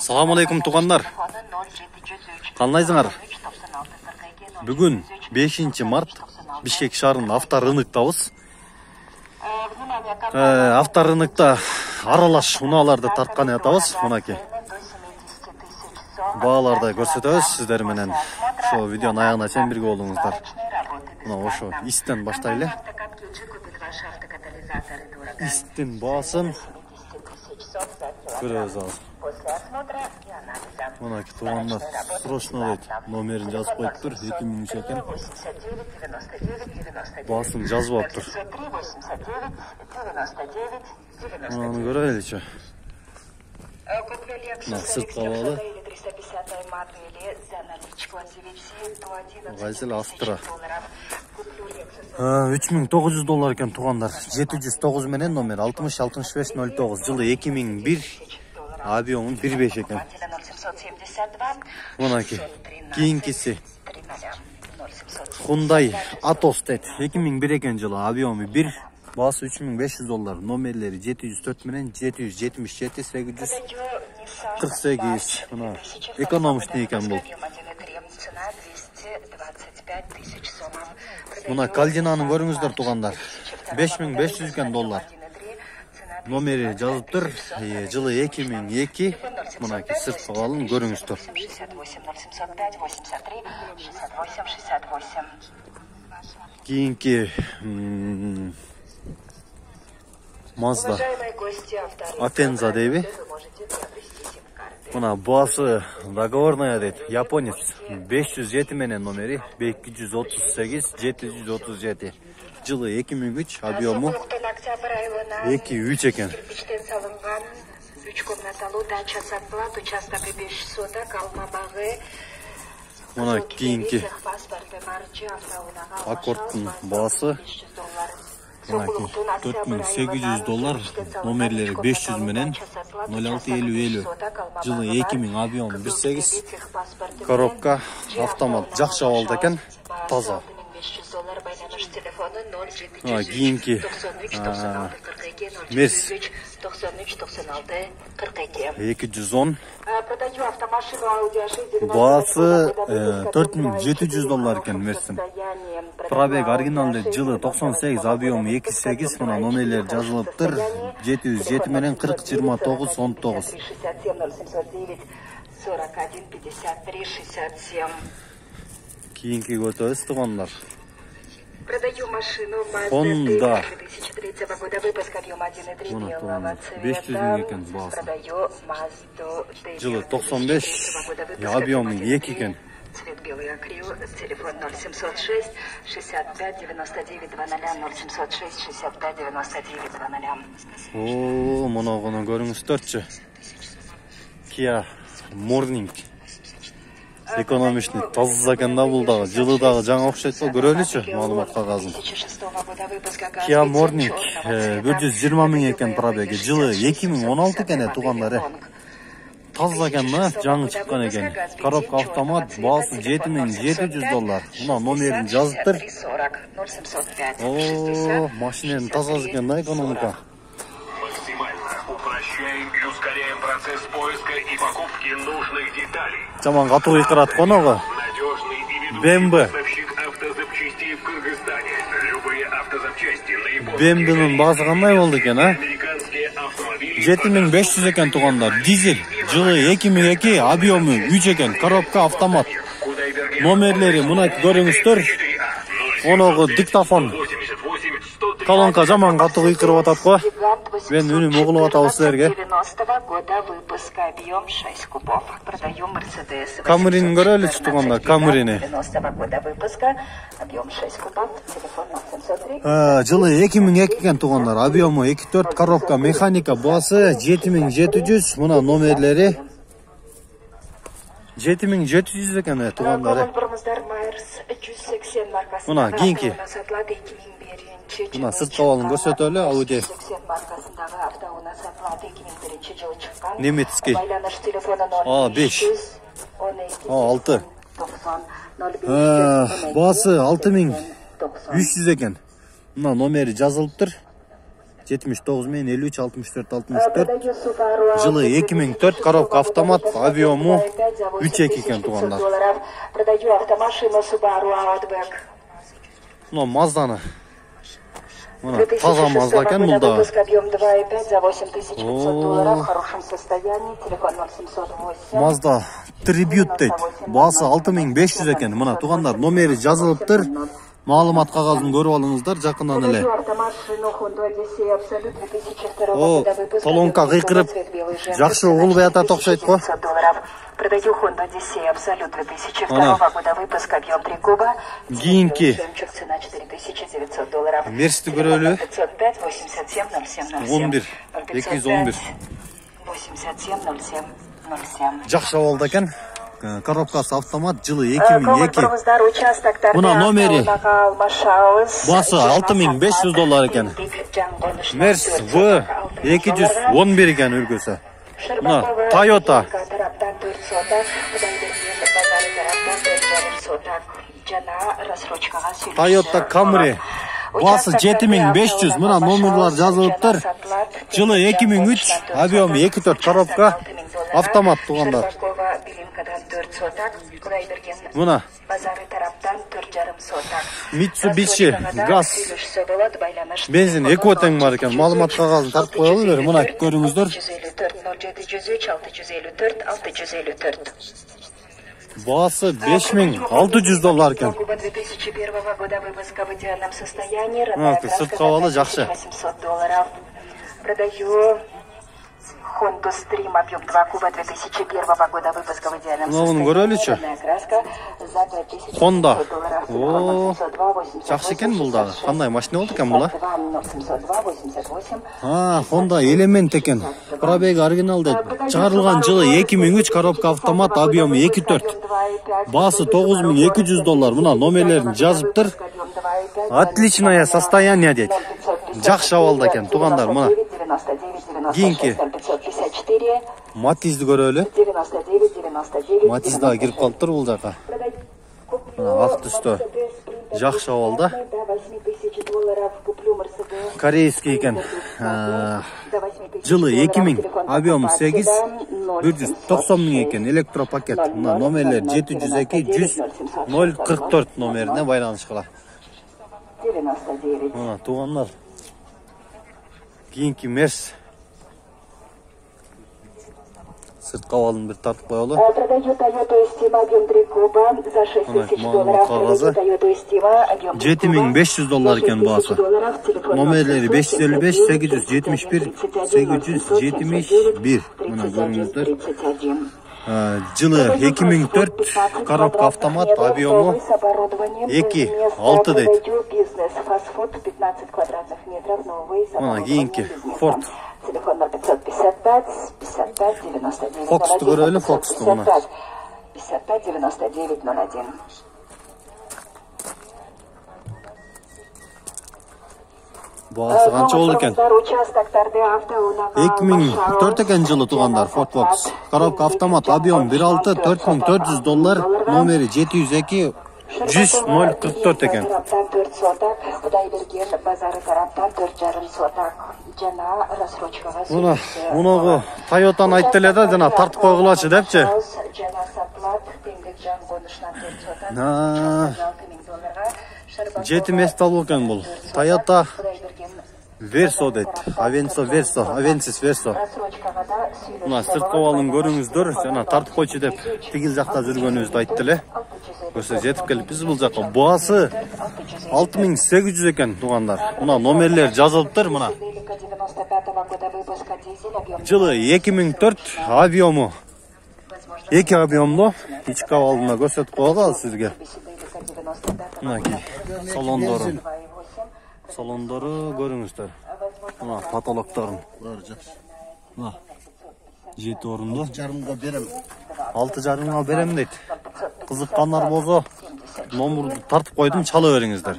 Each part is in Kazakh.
Assalamu alaikum туғандар. Қалайсыңар? Бүгін 5 март Бишкек шаарында авторынықтабыз. Авторынықта аралаш унааларды тарткан атабыз. Мынакей. Бааларды көрсөтөбүз сиздер менен. Ошо видеонун аягына чейин бирге болуңуздар. Мына ошо истен баштайлы. Истин баасын көрөбүз азыр. Мынакей туғандар срочно дейт. Номерин жазып коюптур. 2000 экен. Баасын жазып алыптыр. Мынаны көрөлүчү. Сыртка баалы. Гайзел Астра. $3900 экен туғандар. 709 менен номер 60-65-09. Жылы 2001. Объемы 1.5 экен. Мынакей. Кийинкиси Hyundai Atos дейт. 2001 экен жылы. Объемы 1. Баасы $3500. Номерлери 704 менен 777-848. Мына экономичный экен бул. Мына Кальдинаны көрүңүздөр туғандар. $5500 экен. Номери жазыптыр. Жылы 2002. Мынакей сыртка калын көрүңүздөр. Кийинки Mazda Atenza дейби. Мына баасы договорная дейт. Японец. 507 менен номери 238-737. Жылы 2003, объему 2.3 экен. Мына кийинки Аккордтун баасы $4800, номерлери 500 менен 0650. Жылы 2000, объем 1.8. Коробка автомат жакшы абалда экен, таза. Кийинки Мерс 210. Баасы $4700 экен Мерстин. Пробег оригиналды жылы 98, объем 2.8. Мына номерлер жазылыптыр. 707 менен 40-29-19. Кийинки көтөбүз туғандар. Продаю машину Honda 2003 года выпуска, объем 1.3, белого цвета. 500 экен баасы. Продаю Mazda Жылы 95, объем 2 экен. Цвет белый акрил, телефон 0706 65 99 00 0706 65 99 00. Мынагыны көрүңүздөрчү. Kia Morning. Экономичный, таза экен да бул дагы. Жылы дагы жаңа окшойт го, көрөлүчү маалымат кагазын. Kia Morning 120 000 экен пробеги. Жылы 2016 экен тугандары. Таза экен да, жаңы чыккан экен. Коробка автомат, баасы $7700. Мына номерин жазыптыр. Машинанын тазасы экен да, экономика. Упрощаем и ускоряем процесс поиска и покупки нужных деталей. Жаман катуу икырат коногу. Надежный и BMW. ведущий поставщик автозапчастей в Кыргызстане. Любые автозапчасти наиболее BMW-нин баасы кандай болду экен, а? американские автомобили. 7500 экен тугандар. Дизель. Жылы 2002, объемы 3 экен. Коробка автомат. Номерлери мына көрүңүздөр. Оногу диктофон. Колонка жаман катуу кыйкырып атат го. Мен үнүм угулуп атабыз силерге. 90-го года выпуска, объем 6 кубов. Продаю Mercedes. Камрини көрөлүчү тугандар, Камрини. 90-го года выпуска, объем 6 кубов. Телефон 0703. Жылы 2002 экен тугандар. Объему 2.4, коробка механика, баасы 7700. Мына номерлери 7700 экен тугандары. Мына кийинки. Мына сыртка балын көрсөтөлү, Audi. Немецкий. A5. A6. Баасы 6300 экен. Мына номери жазылыптыр. 79 мен 53 64 64. Жылы 2004, коробка автомат, объему 3.2 екен туғандар. Продаю автомашину Subaru Outback. Мына Мазданы. Мына таза Мазда екен бұл да. Объем 2.5 за $8500 в хорошем состоянии. Телефон 0708. Мазда Tribute дейді. Басы 6500 екен. Мына туғандар номері жазылып тұр. Маалымат қағазын көріп алыңыздар, жақыннан эле. О, талонка қиқырып, жақсы ұғылбай ата тоқшайды қо. Продаю Honda Odyssey Absolute 2002 года выпуска, объем 3 куба. Кейінгі Цена $4900. Мерсті көрелі 505 87 07 11, 211. 87 07 07. Жақсы алды екен. Коробкасы автомат, жылы 2002. Мына номері басы $6500 екен. Мерс В211 екен үлгісі. Мына Toyota Camry басы 7500. Мына номерлар жазылып тұр. Жылы 2003, объем 2.4 коробка, автомат туғандар. Мына Mitsubishi газ бензин экотең бар екен. Маалымат қағазын тартып қойылы бер. Мына көріңіздер. Басы $5600 екен. Сырт қавалы жақсы. Продаю Honda Stream объем 2 куба 2001 года выпуска в идеальном состоянии. Honda. О, жақсы екен бұл дағы. Қандай машина болды екен бұла? Honda Element екен. Пробег оригинал дейді. Шығарылған жылы 2003, коробка автомат, объемы 2.4. Басы $9200. Мына номерлерін жазып тұр. Отличное состояние дейді. Жақсы алды екен туғандар. Мына кейінгі Матизді көрелі. Матизда кіріп қалып тұр бұл жаққа. Ақ түсті жақсы алды. Корейский екен. Жылы 2000, объем 8, 190 мың екен. Электропакет. Мына номерлер 702 100 044 номеріне байланыс қыла. Мына туғандар. Кейінгі Мерс. Сырт қавалын бір тартып қойылы. Маалымат қағазы $7500 екен басы. Номерлері 555 871 871. Мына көріңіздер. Жылы 2004, коробка автомат, объемы 2.6 дейді. Мына кейінгі Ford Фоксты көрелі, Фоксты мұна. 55-99-01. Бағасы қанша ол екен? 2004 екен жылы туғандар Ford Focus. Коробка автомат, объем 1.6, $4400, номері 702 100 044 екен. Мұнағы Toyota'ны айттылы да, жана тартып қойғылачы депчі. Жеті местал екен бұл. Toyota Verso дейді. Avensis Verso. Мұна сырт қауалын көріңіздер, жана тартып қойчы деп, тегіл жақта жүргеніңізді айттылы. Көрсе жетіп келіп біз бұл жаққа. Басы 6800 екен туғандар. Мұна номерлер жазылып тұр, мұна. Жылы 2004, объемы 2 объемлы. Ичкі авалына көрсетіп қойға сізге. Мұна ки, салондары көріңіздер. Мұна потолоктарын. Мұна 7 орынды. 6,5 берем дейді. Қызыққандар болса, номерді тартып қойдым, чалы өріңіздер.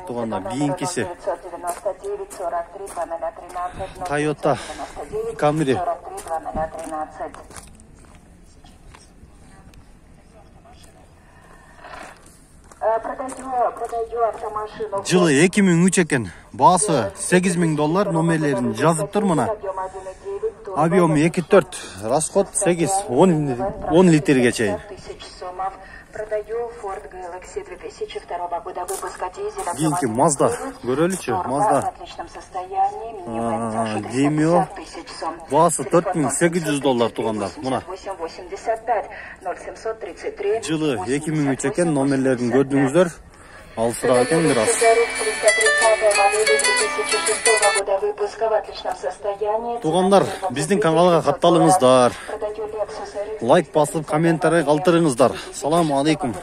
Туғандар, кейінкесі Toyota Camry. Продаю автомашину. Жылы 2003 экен. Баасы $8.000, номерлерин жазып тур мына. Объемы 2.4, расход 8-10 литрге чейин. Продаю Ford Galaxy 2002 года выпуска дизеля. Кийинки Mazda көрөлүчү, Mazda. В отличном состоянии. Демио. Баасы $4.800 тугандар. Мына. 885 0733. Жылы 2003 экен, номерлерин көрдүңүздөр. Алсыраа экен бир аз. 330 модели 2006 года выпуска в отличном состоянии. Тугандар, биздин каналга катталыңыздар. Продаю Lexus RX. Лайк басып, комментарий калтырыңыздар. Салам алейкум.